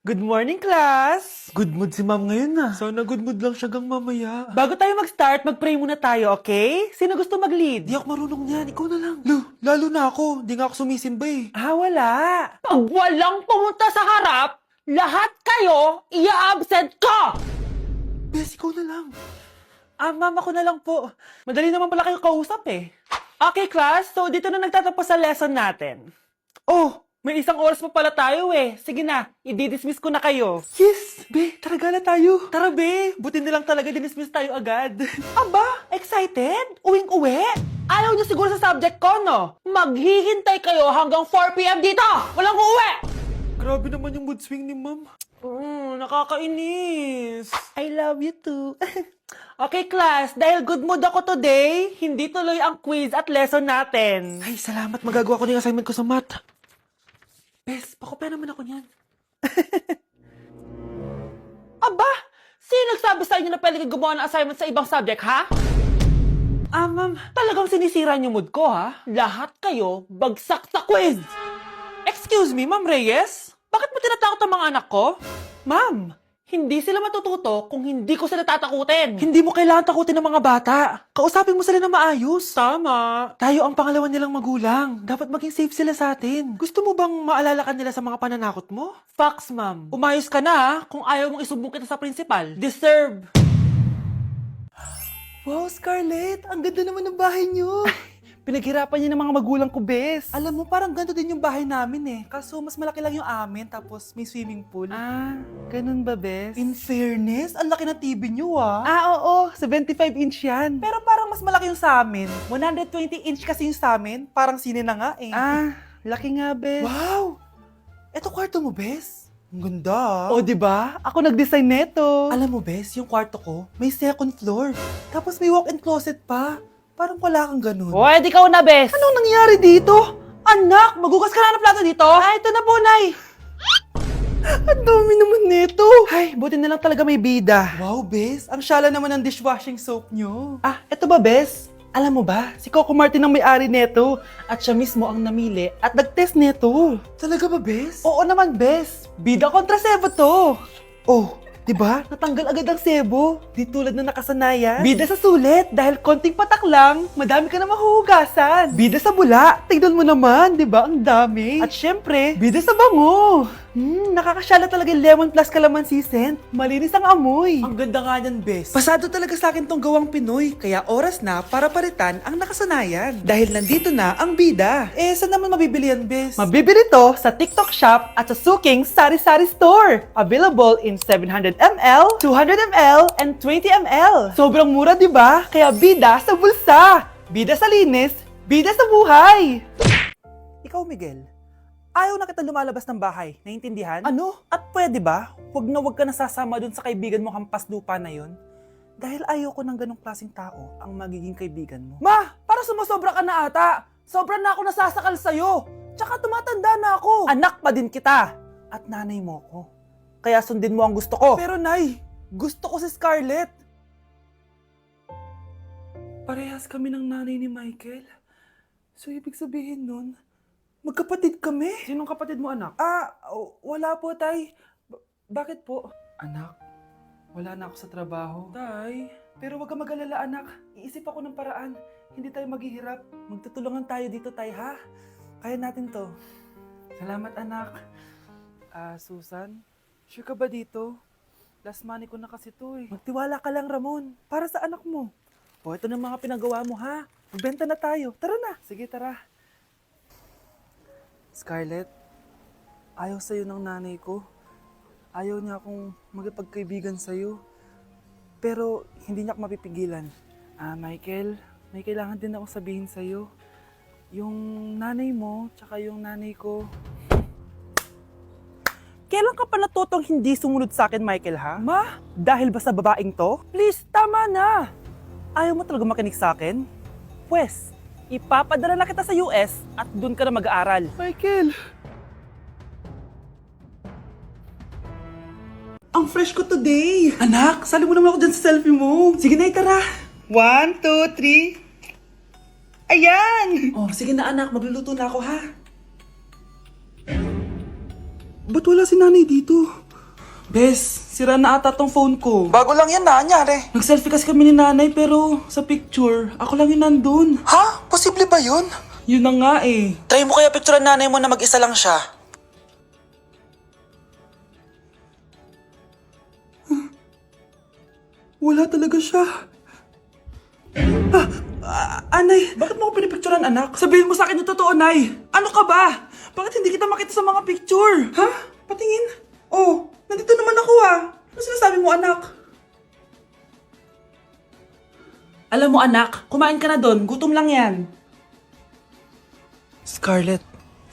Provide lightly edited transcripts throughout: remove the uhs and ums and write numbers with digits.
Good morning, class! Good mood si ma'am ngayon na. Sana good mood lang siya gang mamaya. Bago tayo mag-start, mag-pray muna tayo, okay? Sino gusto mag-lead? Di ako marunong niyan, ikaw na lang. Lalo na ako, di nga ako sumisimba eh. Wala. Pag walang pumunta sa harap, lahat kayo ia-absent ko! Bes, ikaw na lang. Ma'am, ako na lang po. Madali naman pala kayo kausap eh. Okay, class. So, dito na nagtatapos sa lesson natin. Oh, may isang oras pa pala tayo eh. Sige na, i-dismiss ko na kayo. Yes, be, tara gala tayo. Tara be, buti na lang talaga dinismiss tayo agad. Aba, excited? Uwing-uwi? Ayaw niyo siguro sa subject ko, no? Maghihintay kayo hanggang 4 p.m. dito! Walang uuwi! Grabe naman yung mood swing ni ma'am. Nakakainis. I love you too. Okay, class, dahil good mood ako today, hindi tuloy ang quiz at lesson natin. Ay, salamat, magagawa ko na yung assignment ko sa math. Bes, pakopya naman ako niyan. Aba, sino nagsabi sa inyo na pwede kayo gumawa ng assignment sa ibang subject, ha? Ma'am, talagang sinisira niyo mood ko, ha? Lahat kayo bagsak sa quiz! Excuse me, Ma'am Reyes? Bakit mo tinatakot ang mga anak ko? Ma'am, hindi sila matututo kung hindi ko sila tatakutin. Hindi mo kailangan takutin ng mga bata. Kausapin mo sila na maayos. Tama. Tayo ang pangalawa nilang magulang. Dapat maging safe sila sa atin. Gusto mo bang maalala ka nila sa mga pananakot mo? Facts, ma'am. Umayos ka na, ha? Kung ayaw mong isumbong kita sa principal. Deserve. Wow, Scarlett! Ang ganda naman ng bahay niyo! Pinaghirapan niya ng mga magulang ko, bes. Alam mo, parang ganito din yung bahay namin eh. Kaso mas malaki lang yung amin, tapos may swimming pool. Ganun ba, bes? In fairness, ang laki ng TV niyo ah. Oo, 75 inch yan. Pero parang mas malaki yung sa amin. 120 inch kasi yung sa amin. Parang sine na nga eh. Laki nga, bes. Wow! Eto kwarto mo, bes. Ang ganda. O, di ba? Ako nag-design neto. Alam mo, bes, yung kwarto ko, may second floor. Tapos may walk-in closet pa. Parang wala kang ganun. Di ka na, bes. Anong nangyari dito? Anak, magugas ka na ng plato dito? Ito na po, Nay. Ang dami naman nito. Ay, buti na lang talaga may bida. Wow, bes. Ang syala naman ng dishwashing soap nyo. Ito ba, bes? Alam mo ba, si Coco Martin ang may-ari neto at siya mismo ang namili at nag-test neto. Talaga ba, bes? Oo naman, bes. Bida kontra sebo to. Oh, diba? Natanggal agad ang sebo. Di tulad na nakasanayan. Bida sa sulit dahil konting patak lang, madami ka na mahuhugasan. Bida sa bula, tignan mo naman, di ba? Ang dami. At syempre, bida sa bango. Nakakasyala talaga yung lemon plus calamansi scent. Malinis ang amoy. Ang ganda nga niyan, bes. Pasado talaga sa akin tong gawang Pinoy, kaya oras na para palitan ang nakasanayan. Dahil nandito na ang bida. Saan naman mabibili yan, bes? Mabibili to sa TikTok Shop at sa Suking Sari Sari Store. Available in 700 ml, 200 ml, and 20 ml. Sobrang mura, di ba? Kaya bida sa bulsa. Bida sa linis, bida sa buhay. Ikaw, Miguel, ayaw na kita lumalabas ng bahay, naiintindihan? Ano? At pwede ba, huwag ka nasasama dun sa kaibigan mo hampas lupa na yon? Dahil ayoko ng ganong klaseng tao ang magiging kaibigan mo. Ma, parang sumusobra ka na ata. Sobra na ako nasasakal sa'yo. Tsaka tumatanda na ako. Anak pa din kita. At nanay mo ko. Kaya sundin mo ang gusto ko. Pero nay, gusto ko si Scarlett. Parehas kami ng nanay ni Michael. So ibig sabihin nun, magkapatid kami? Sinong kapatid mo, anak? Wala po, tay. Bakit po? Anak, wala na ako sa trabaho. Tay, pero wag ka mag-alala, anak. Iisip ako ng paraan. Hindi tayo maghihirap. Magtutulungan tayo dito, tay, ha? Kaya natin to. Salamat, anak. Susan, sure ka ba dito? Last money ko na kasi to eh. Magtiwala ka lang, Ramon. Para sa anak mo. Ito na mga pinagawa mo, ha? Magbenta na tayo. Tara na. Sige, tara. Scarlett, ayaw sa'yo ng nanay ko. Ayaw niya akong magipagkaibigan sa'yo. Pero hindi niya ako mapipigilan. Michael, may kailangan din akong sabihin sa'yo. Yung nanay mo, tsaka yung nanay ko. Kailan ka pa natutong hindi sumunod sa akin, Michael, ha? Ma, Dahil ba sa babaeng to? Please, tama na! Ayaw mo talaga makinig sa akin? Pwes, ipapadala na kita sa US at doon ka na mag-aaral. Michael! Ang fresh ko today! Anak, sali mo naman ako dyan sa selfie mo. Sige na, tara. 1, 2, 3. Ayan! Oh, sige na anak, magluluto na ako ha. Ba't wala si nanay dito? Bes, sira na ata tong phone ko. Bago lang yan na, anyari. Nag-selfie kasi kami ni nanay pero sa picture, ako lang yung nandun. Ha? Posible ba yun? Yun na nga eh. Try mo kaya picturean nanay mo na mag-isa lang siya. Wala talaga siya. Anay, bakit mo ako pinipicturean, anak? Sabihin mo sa akin yung totoo, Nay. Ano ka ba? Bakit hindi kita makita sa mga picture? Ha? Patingin? Oh, nandito naman ako ah. Ano sinasabi mo, anak? Alam mo, anak, kumain ka na doon. Gutom lang yan. Scarlett,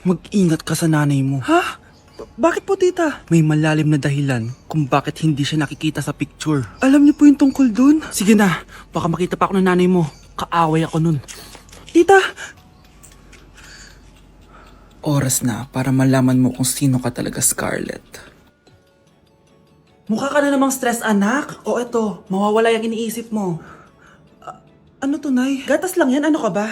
mag-ingat ka sa nanay mo. Ha? Bakit po, tita? May malalim na dahilan kung bakit hindi siya nakikita sa picture. Alam niyo po yung tungkol doon? Sige na, baka makita pa ako ng nanay mo. Kaaway ako nun. Tita! Oras na para malaman mo kung sino ka talaga, Scarlett. Mukha ka na namang stress, anak. O eto, mawawala yung iniisip mo. Ano to, Nay? Gatas lang yan, ano ka ba?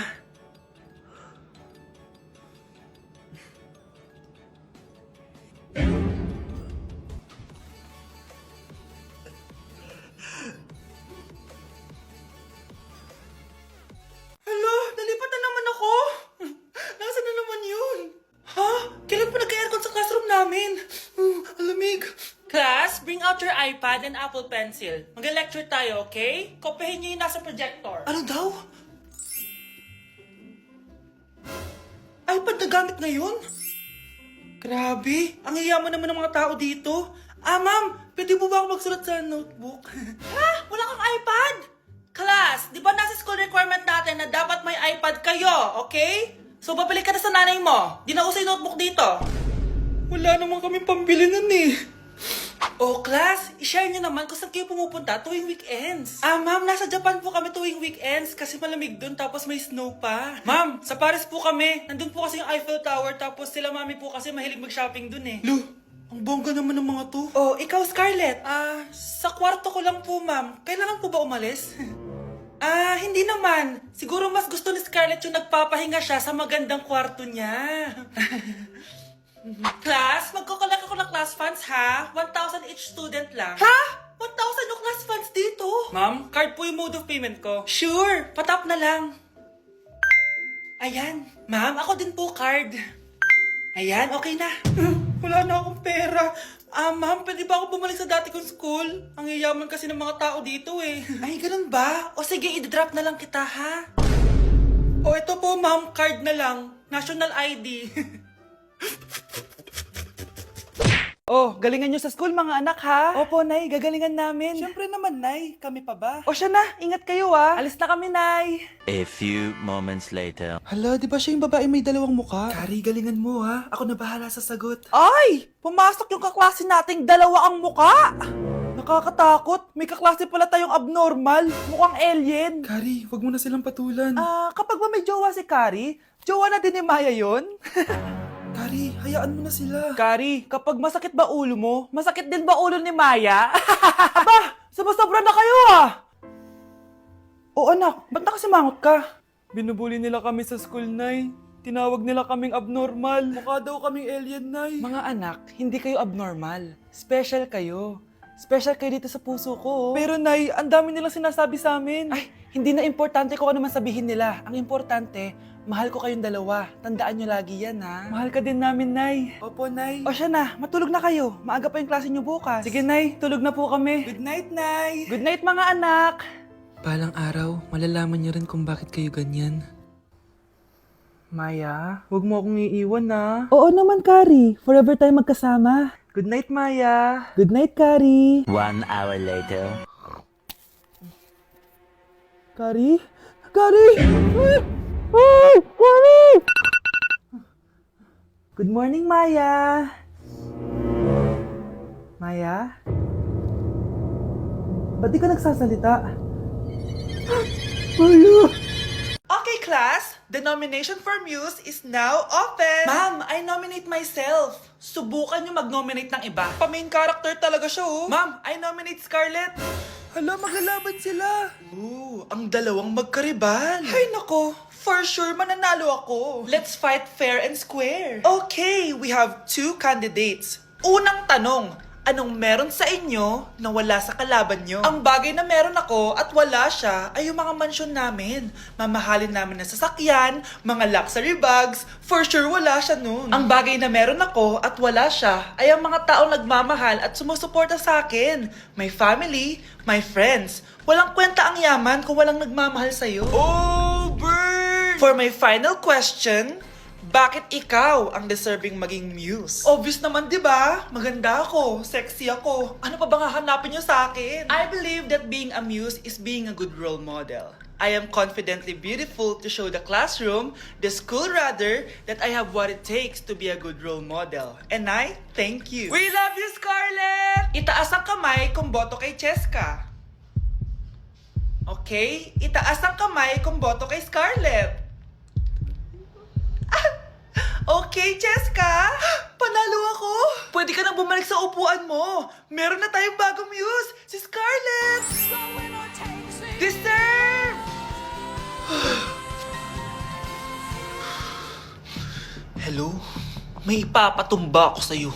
Hala, nalipat na naman ako. Nasaan na naman yun? Ha? Kailan pa nagka-aircon sa classroom namin? Alamig. Class, bring out your iPad and Apple Pencil. Mag-lecture tayo, okay? Kopyahin niyo yung nasa projector. Ano daw? iPad na gamit ngayon? Grabe, ang yayaman naman ng mga tao dito. Ma'am, pwede mo ba ako magsulat sa notebook? Ha? Wala kang iPad? Class, di ba nasa school requirement natin na dapat may iPad kayo, okay? So, babalik ka na sa nanay mo. Di na uso yung notebook dito. Wala naman kami pambili nun eh. Oh, class, i-share nyo naman kung saan kayo pumupunta tuwing weekends. Ma'am, nasa Japan po kami tuwing weekends kasi malamig dun tapos may snow pa. Ma'am, sa Paris po kami. Nandun po kasi yung Eiffel Tower tapos sila mami po kasi mahilig mag-shopping dun eh. Lu, ang bongga naman ng mga to. Oh, ikaw Scarlett. Sa kwarto ko lang po, ma'am. Kailangan po ba umalis? Hindi naman. Siguro mas gusto ni Scarlett yung nagpapahinga siya sa magandang kwarto niya. Class, magkukulak ako ng class funds ha. 1,000 each student lang. Ha? 1,000 yung class funds dito? Ma'am, card po yung mode of payment ko. Sure, patap na lang. Ayan. Ma'am, ako din po card. Ayan, okay na. Wala na akong pera. Ma'am, pwede ba ako bumalik sa dati kong school? Ang yayaman kasi ng mga tao dito eh. Ay, ganun ba? O sige, i-drop na lang kita ha. O ito po ma'am, card na lang. National ID. Oh, galingan nyo sa school mga anak ha? Opo, Nay, gagalingan namin. Siyempre naman, Nay. Kami pa ba? O siya na, ingat kayo ah. Alis na kami, Nay. A few moments later. Hala, di ba siya yung babae may dalawang muka? Kari, galingan mo ha. Ako na bahala sa sagot. Ay! Pumasok yung kaklase nating dalawa ang muka! Nakakatakot. May kaklase pala tayong abnormal. Mukhang alien. Kari, wag mo na silang patulan. Kapag ba may jowa si Kari, jowa na din ni Maya yun? Kari, hayaan mo na sila. Kari, kapag masakit ba ulo mo, masakit din ba ulo ni Maya? Aba, sumasobra na kayo ah! O anak, ba't nakasimangot ka? Binubuli nila kami sa school, Nay. Tinawag nila kaming abnormal. Mukha daw kaming alien, Nay. Mga anak, hindi kayo abnormal. Special kayo. Special kayo dito sa puso ko. Pero Nay, ang dami nilang sinasabi sa amin. Ay, hindi na importante kung ano man sabihin nila. Ang importante, mahal ko kayong dalawa. Tandaan nyo lagi yan, ha? Mahal ka din namin, Nay. Opo, Nay. O siya na, matulog na kayo. Maaga pa yung klase nyo bukas. Sige, Nay. Tulog na po kami. Good night, Nay. Good night, mga anak. Balang araw, malalaman niyo rin kung bakit kayo ganyan. Maya, huwag mo akong iiwan, na. Oo naman, Kari. Forever tayo magkasama. Good night, Maya. Good night, Kari. 1 hour later. Kari? Kari! Ay! Kari! Good morning, Maya. Maya? Ba't di ka nagsasalita? Maya! Okay, class. The nomination for Muse is now open. Ma'am, I nominate myself. Subukan nyo mag-nominate ng iba. Pa-main character talaga siya, oh. Ma'am, I nominate Scarlett. Hala, maglalaban sila. Ooh, ang dalawang magkaribal. Ay, nako. For sure, mananalo ako. Let's fight fair and square. Okay, we have 2 candidates. Unang tanong, Anong meron sa inyo na wala sa kalaban nyo? Ang bagay na meron ako at wala siya ay yung mga mansyon namin. Mamahalin namin na sasakyan, mga luxury bags, for sure wala siya nun. Ang bagay na meron ako at wala siya ay ang mga taong nagmamahal at sumusuporta sa akin. My family, my friends. Walang kwenta ang yaman kung walang nagmamahal sa'yo. Oh, burn! For my final question, bakit ikaw ang deserving maging muse? Obvious naman, di ba? Maganda ako, sexy ako. Ano pa bang hahanapin niyo sa akin? I believe that being a muse is being a good role model. I am confidently beautiful to show the classroom, the school rather, that I have what it takes to be a good role model. And I thank you. We love you, Scarlett! Itaas ang kamay kung boto kay Cheska. Okay? Itaas ang kamay kung boto kay Scarlett. Okay, Cheska! Panalo ako! Pwede ka nang bumalik sa upuan mo. Meron na tayong bagong muse, si Scarlett! Deserve! Hello? May ipapatumba ako sa'yo.